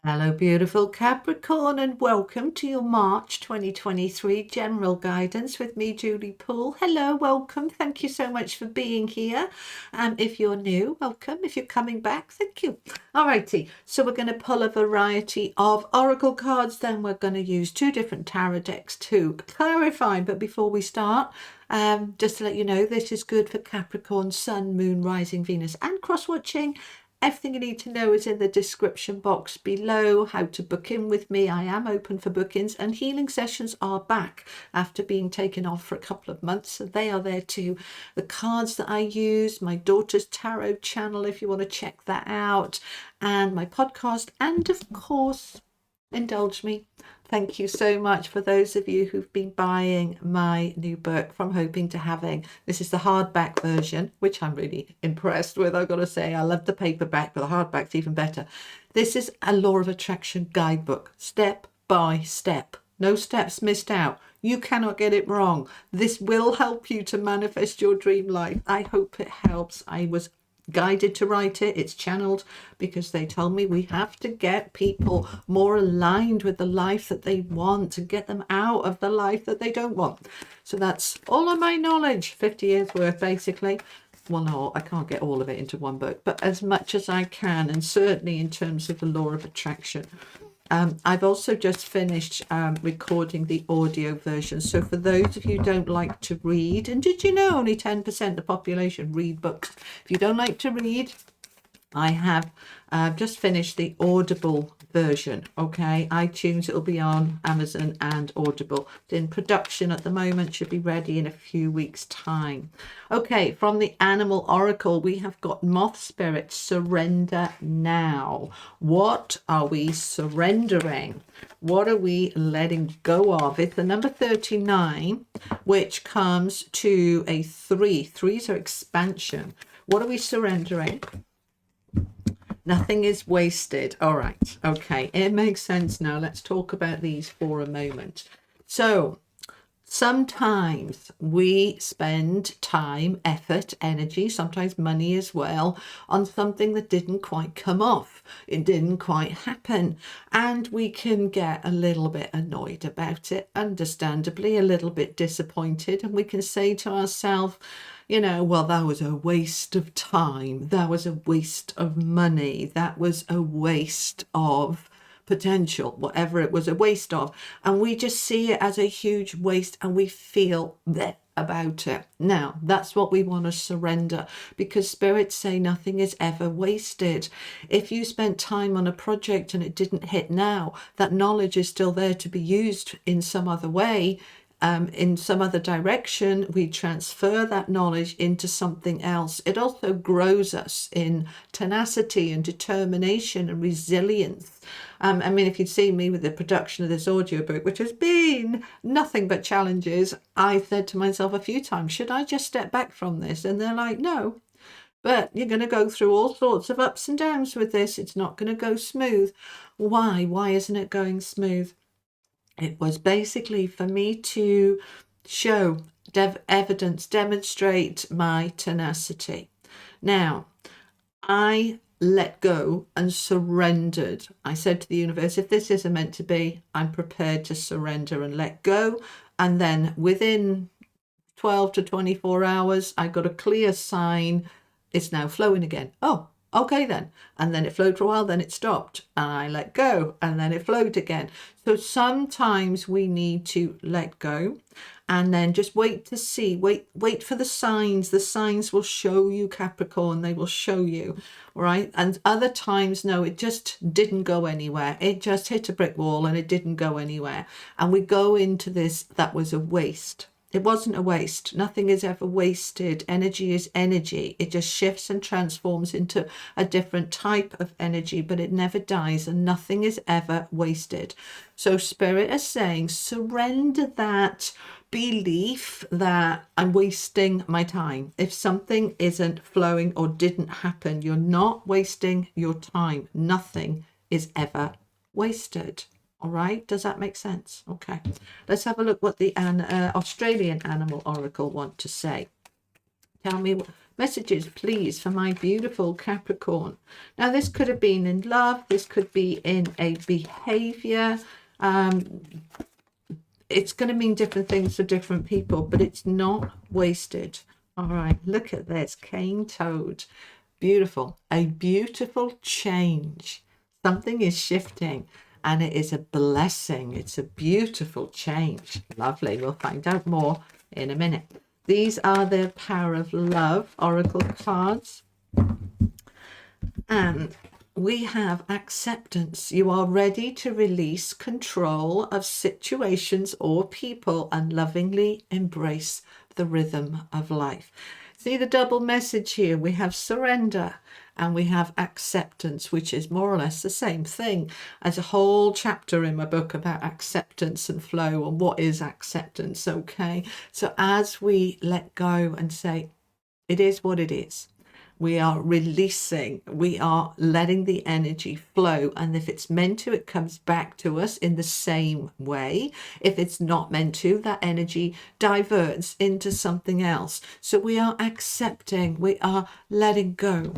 Hello, beautiful Capricorn, and welcome to your March 2023 general guidance with me, Julie Poole. Hello, welcome. Thank you so much for being here. If you're new, welcome. If you're coming back, thank you. Alrighty, so we're going to pull a variety of oracle cards, then we're going to use two different tarot decks to clarify. But before we start, just to let you know, this is good for Capricorn, Sun, Moon, Rising, Venus, and cross-watching. Everything you need to know is in the description box below. How to book in with me. I am open for bookings, and healing sessions are back after being taken off for a couple of months. So they are there too. The cards that I use, my daughter's tarot channel, if you want to check that out, and my podcast, and of course, indulge me. Thank you so much for those of you who've been buying my new book, From Hoping to Having. This is the hardback version, which I'm really impressed with. I've got to say, I love the paperback, but the hardback's even better. This is a law of attraction guidebook, step by step. No steps missed out. You cannot get it wrong. This will help you to manifest your dream life. I hope it helps. I was guided to write it. It's channeled because they told me we have to get people more aligned with the life that they want, to get them out of the life that they don't want. So that's all of my knowledge, 50 years worth basically. Well, no, I can't get all of it into one book, but as much as I can, and certainly in terms of the law of attraction. I've also just finished recording the audio version. So for those of you who don't like to read, and did you know only 10% of the population read books? If you don't like to read, I have just finished the Audible version. Okay, iTunes, it'll be on Amazon and Audible. It's in production at the moment, should be ready in a few weeks' time. Okay, from the Animal Oracle, we have got Moth Spirit, surrender now. What are we surrendering? What are we letting go of? It's the number 39, which comes to a 3. Threes are expansion. What are we surrendering? Nothing is wasted. All right. Okay. It makes sense now. Let's talk about these for a moment. So sometimes we spend time, effort, energy, sometimes money as well, on something that didn't quite come off. It didn't quite happen. And we can get a little bit annoyed about it, understandably, a little bit disappointed. And we can say to ourselves, you know, well, that was a waste of time. That was a waste of money. That was a waste of potential, whatever it was a waste of. And we just see it as a huge waste and we feel that about it. Now, that's what we want to surrender, because spirits say nothing is ever wasted. If you spent time on a project and it didn't hit now, that knowledge is still there to be used in some other way. In some other direction, we transfer that knowledge into something else. It also grows us in tenacity and determination and resilience. I mean, if you'd seen me with the production of this audiobook, which has been nothing but challenges, I said to myself a few times, should I just step back from this? And they're like, no. But you're going to go through all sorts of ups and downs with this. It's not going to go smooth. Why? Why isn't it going smooth? It was basically for me to show evidence, demonstrate my tenacity. Now, I let go and surrendered. I said to the universe, if this isn't meant to be, I'm prepared to surrender and let go. And then within 12 to 24 hours, I got a clear sign. It's now flowing again. Oh, okay then. And then it flowed for a while, then it stopped. And I let go, and then it flowed again. So sometimes we need to let go and then just wait to see, wait for the signs. The signs will show you, Capricorn, they will show you, right? And other times, no, it just didn't go anywhere. It just hit a brick wall and it didn't go anywhere. And we go into this, that was a waste. It wasn't a waste. Nothing is ever wasted. Energy is energy. It just shifts and transforms into a different type of energy, but it never dies and nothing is ever wasted. So Spirit is saying, surrender that belief that I'm wasting my time. If something isn't flowing or didn't happen, you're not wasting your time. Nothing is ever wasted. All right, does that make sense? Okay, let's have a look what the Australian Animal Oracle want to say. Messages, please, for my beautiful Capricorn. Now, this could have been in love. This could be in a behavior. It's going to mean different things for different people, but it's not wasted. All right, look at this. Cane toad. Beautiful. A beautiful change. Something is shifting, and it is a blessing. It's a beautiful change. Lovely. We'll find out more in a minute. These are the Power of Love Oracle cards. And we have acceptance. You are ready to release control of situations or people and lovingly embrace the rhythm of life. See the double message here. We have surrender and we have acceptance, which is more or less the same thing. As a whole chapter in my book about acceptance and flow and what is acceptance. Okay, so as we let go and say, it is what it is. We are releasing, we are letting the energy flow. And if it's meant to, it comes back to us in the same way. If it's not meant to, that energy diverts into something else. So we are accepting, we are letting go.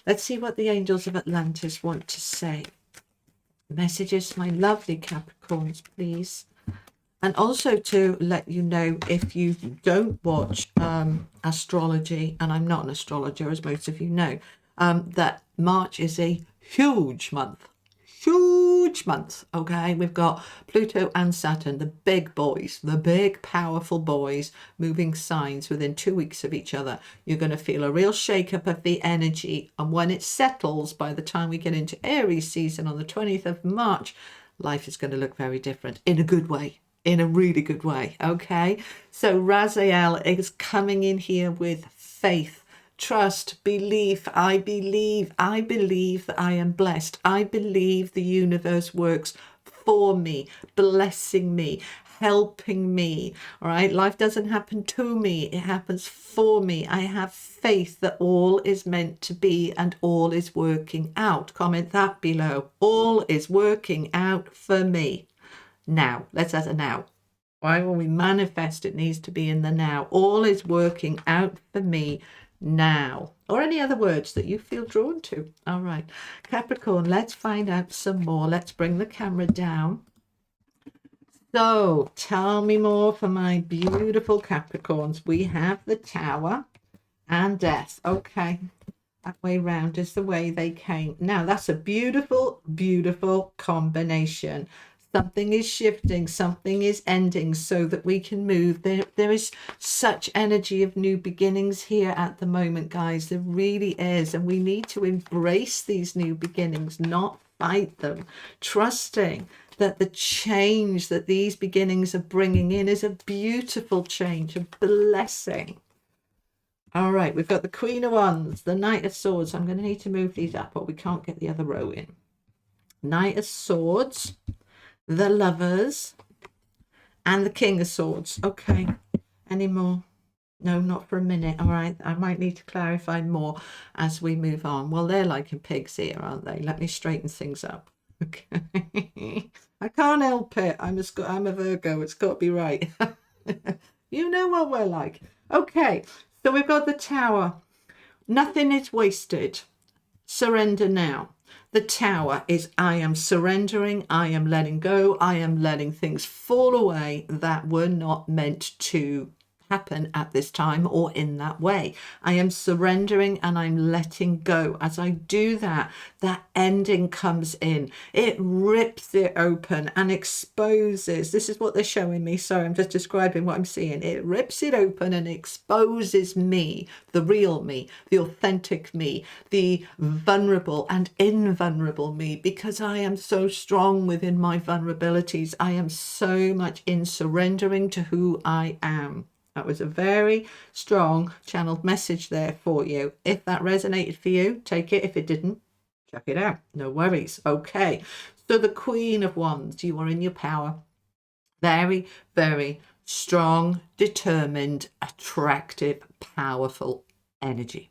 Let's see what the angels of Atlantis want to say. Messages, my lovely Capricorns, please. And also to let you know, if you don't watch astrology, and I'm not an astrologer, as most of you know, that March is a huge month. Huge month, okay? We've got Pluto and Saturn, the big boys, the big powerful boys, moving signs within 2 weeks of each other. You're going to feel a real shake-up of the energy. And when it settles, by the time we get into Aries season on the 20th of March, life is going to look very different in a good way. In a really good way, okay? So Raziel is coming in here with faith, trust, belief. I believe that I am blessed. I believe the universe works for me, blessing me, helping me, all right? Life doesn't happen to me, it happens for me. I have faith that all is meant to be and all is working out. Comment that below. All is working out for me. Now, let's add a now. Right? When we manifest, it needs to be in the now. All is working out for me now. Or any other words that you feel drawn to. All right. Capricorn, let's find out some more. Let's bring the camera down. So, tell me more for my beautiful Capricorns. We have the Tower and Death. Okay. That way round is the way they came. Now, that's a beautiful, beautiful combination. Something is shifting, something is ending so that we can move. There is such energy of new beginnings here at the moment, guys. There really is. And we need to embrace these new beginnings, not fight them. Trusting that the change that these beginnings are bringing in is a beautiful change, a blessing. All right, we've got the Queen of Wands, the Knight of Swords. I'm going to need to move these up or we can't get the other row in. Knight of Swords, the Lovers, and the King of Swords. Okay, any more? No, not for a minute. All right, I might need to clarify more as we move on. Well, they're like pigs here, aren't they? Let me straighten things up. Okay, I can't help it. I'm a Virgo. It's got to be right. You know what we're like. Okay, so we've got the Tower. Nothing is wasted. Surrender now. The Tower is I am surrendering, I am letting go, I am letting things fall away that were not meant to happen at this time or in that way. I am surrendering and I'm letting go. As I do that, that ending comes in. It rips it open and exposes. This is what they're showing me. Sorry, I'm just describing what I'm seeing. It rips it open and exposes me, the real me, the authentic me, the vulnerable and invulnerable me, because I am so strong within my vulnerabilities. I am so much in surrendering to who I am. That was a very strong channeled message there for you. If that resonated for you, take it. If it didn't, check it out. No worries. Okay. So the Queen of Wands, you are in your power. Very, very strong, determined, attractive, powerful energy.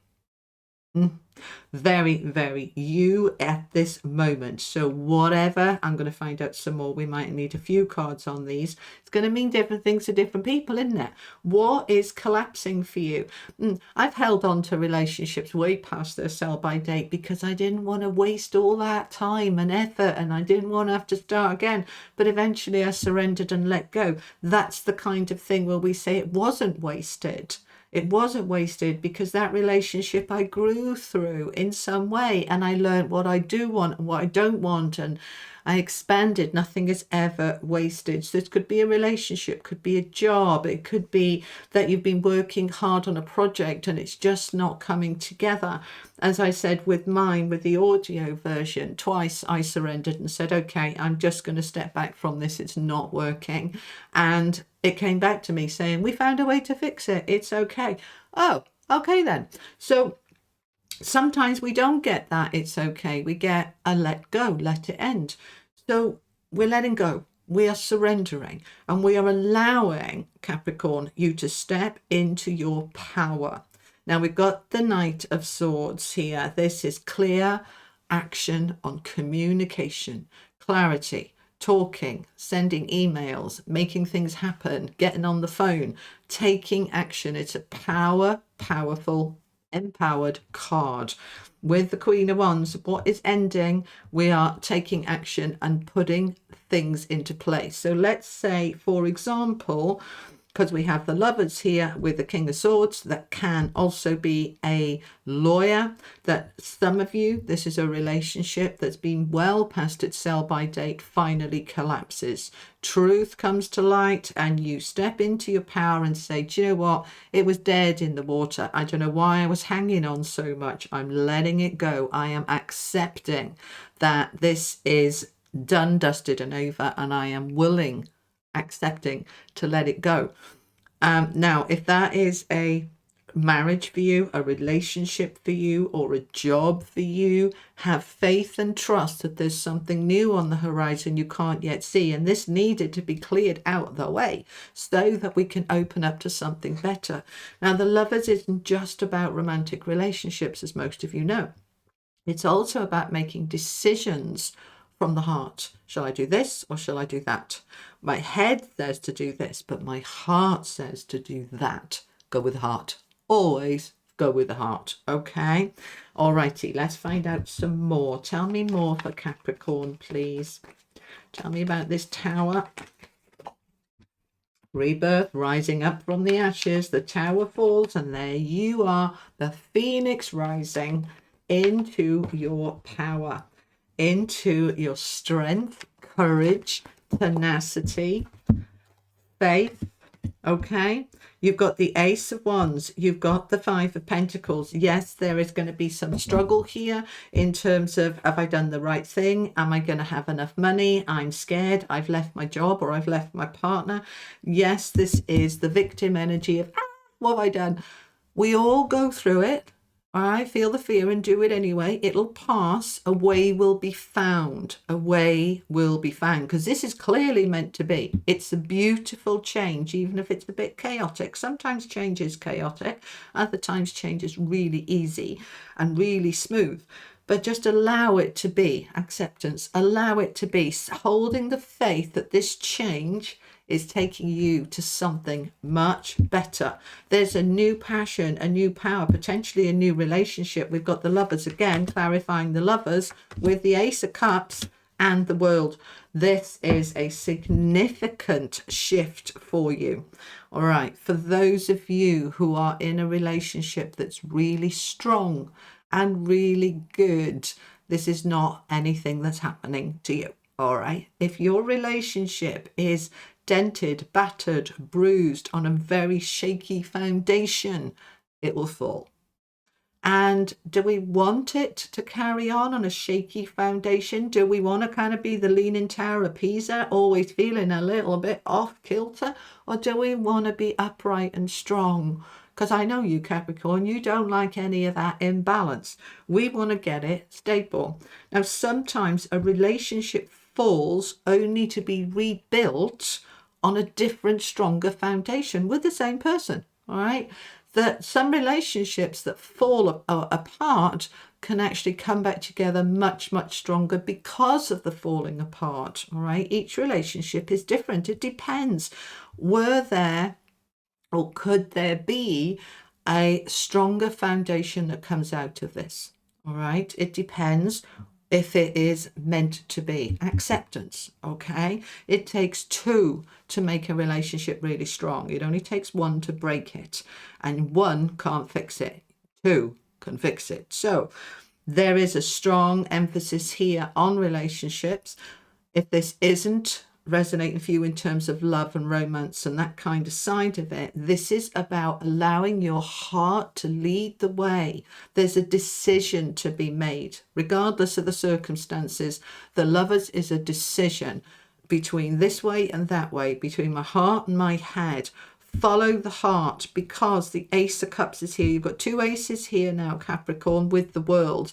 Very, very you at this moment. So whatever, I'm going to find out some more. We might need a few cards on these. It's going to mean different things to different people, isn't it? What is collapsing for you? I've held on to relationships way past their sell by date because I didn't want to waste all that time and effort, and I didn't want to have to start again. But eventually I surrendered and let go. That's the kind of thing where we say it wasn't wasted. It wasn't wasted because that relationship I grew through in some way, and I learned what I do want and what I don't want, and I expanded. Nothing is ever wasted. So this could be a relationship, could be a job, it could be that you've been working hard on a project and it's just not coming together. As I said with mine, with the audio version, twice I surrendered and said, okay, I'm just going to step back from this. It's not working. And it came back to me saying, we found a way to fix it. It's okay. Oh, okay then. So sometimes we don't get that it's okay. We get a let go, let it end. So we're letting go. We are surrendering and we are allowing, Capricorn, you to step into your power. Now we've got the Knight of Swords here. This is clear action on communication, clarity, talking, sending emails, making things happen, getting on the phone, taking action. It's a powerful, empowered card. With the Queen of Wands, what is ending? We are taking action and putting things into place. So let's say, for example, because we have the Lovers here with the King of Swords, that can also be a lawyer, that some of you, this is a relationship that's been well past its sell by date, finally collapses. Truth comes to light and you step into your power and say, do you know what? It was dead in the water. I don't know why I was hanging on so much. I'm letting it go. I am accepting that this is done, dusted and over, and I am accepting to let it go. Now, if that is a marriage for you, a relationship for you, or a job for you, have faith and trust that there's something new on the horizon you can't yet see. And this needed to be cleared out of the way so that we can open up to something better. Now, the Lovers isn't just about romantic relationships, as most of you know. It's also about making decisions from the heart. Shall I do this or shall I do that? My head says to do this, but my heart says to do that. Go with the heart. Always go with the heart. Okay. Alrighty, let's find out some more. Tell me more for Capricorn, please. Tell me about this Tower. Rebirth, rising up from the ashes. The Tower falls and there you are, the Phoenix rising into your power, into your strength, courage, tenacity, faith. Okay, you've got the Ace of Wands, you've got the Five of Pentacles. Yes, there is going to be some struggle here in terms of, have I done the right thing? Am I going to have enough money? I'm scared. I've left my job or I've left my partner. Yes, this is the victim energy of, what have I done? We all go through it. I feel the fear and do it anyway. It'll pass. A way will be found. A way will be found. Because this is clearly meant to be. It's a beautiful change, even if it's a bit chaotic. Sometimes change is chaotic. Other times change is really easy and really smooth. But just allow it to be. Acceptance. Allow it to be. Holding the faith that this change is taking you to something much better. There's a new passion, a new power, potentially a new relationship. We've got the Lovers again, clarifying the Lovers with the Ace of Cups and the World. This is a significant shift for you. All right, for those of you who are in a relationship that's really strong and really good, this is not anything that's happening to you. All right, if your relationship is dented, battered, bruised on a very shaky foundation, it will fall. And do we want it to carry on a shaky foundation? Do we want to kind of be the Leaning Tower of Pisa, always feeling a little bit off kilter? Or do we want to be upright and strong? Because I know you, Capricorn, you don't like any of that imbalance. We want to get it stable. Now, sometimes a relationship falls only to be rebuilt on a different, stronger foundation with the same person. All right. that some relationships that fall apart can actually come back together much, much stronger because of the falling apart. All right. Each relationship is different. It depends. Were there, or could there be, a stronger foundation that comes out of this? All right. It depends if it is meant to be. Acceptance. Okay. It takes two to make a relationship really strong. It only takes one to break it, and one can't fix it. Two can fix it. So there is a strong emphasis here on relationships. If this isn't resonating for you in terms of love and romance and that kind of side of it, this is about allowing your heart to lead the way. There's a decision to be made regardless of the circumstances. The lovers is a decision between this way and that way, between my heart and my head. Follow the heart, because the Ace of Cups is here. You've got two aces here now, Capricorn, with the world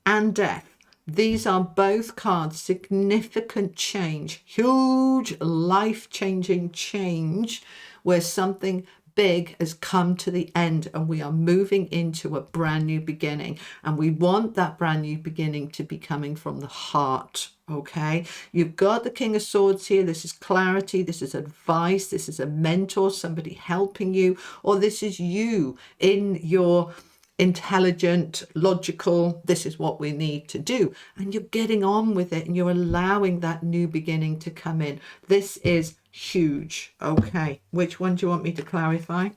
and death. These are both cards, significant change, huge life-changing change, where something big has come to the end and we are moving into a brand new beginning. And we want that brand new beginning to be coming from the heart. Okay, you've got the King of Swords here. This is clarity. This is advice. This is a mentor, somebody helping you, or this is you in your intelligent, logical, this is what we need to do, and you're getting on with it and you're allowing that new beginning to come in. This is huge. Okay, which one do you want me to clarify?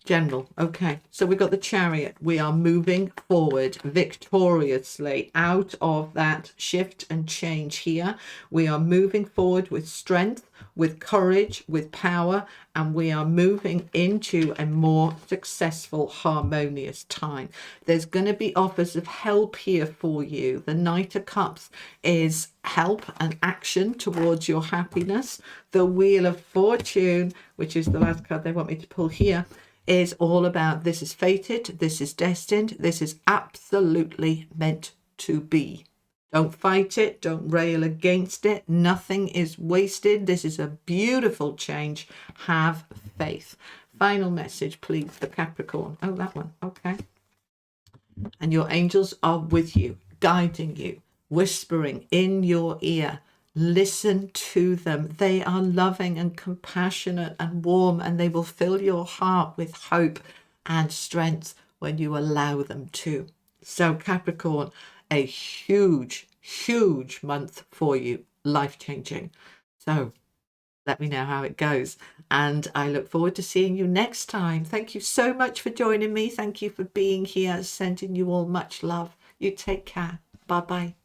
General. Okay, so we've got the Chariot. We are moving forward victoriously out of that shift and change here. We are moving forward with strength, with courage, with power, and we are moving into a more successful, harmonious time. There's going to be offers of help here for you. The Knight of Cups is help and action towards your happiness. The Wheel of Fortune, which is the last card they want me to pull here, is all about this is fated, this is destined, this is absolutely meant to be. Don't fight it, don't rail against it, nothing is wasted. This is a beautiful change. Have faith. Final message, please, for Capricorn. Oh, that one. Okay. And your angels are with you, guiding you, whispering in your ear. Listen to them. They are loving and compassionate and warm, and they will fill your heart with hope and strength when you allow them to. So Capricorn, a huge, huge month for you, life-changing. So let me know how it goes, and I look forward to seeing you next time. Thank you so much for joining me. Thank you for being here. Sending you all much love. You take care. Bye-bye.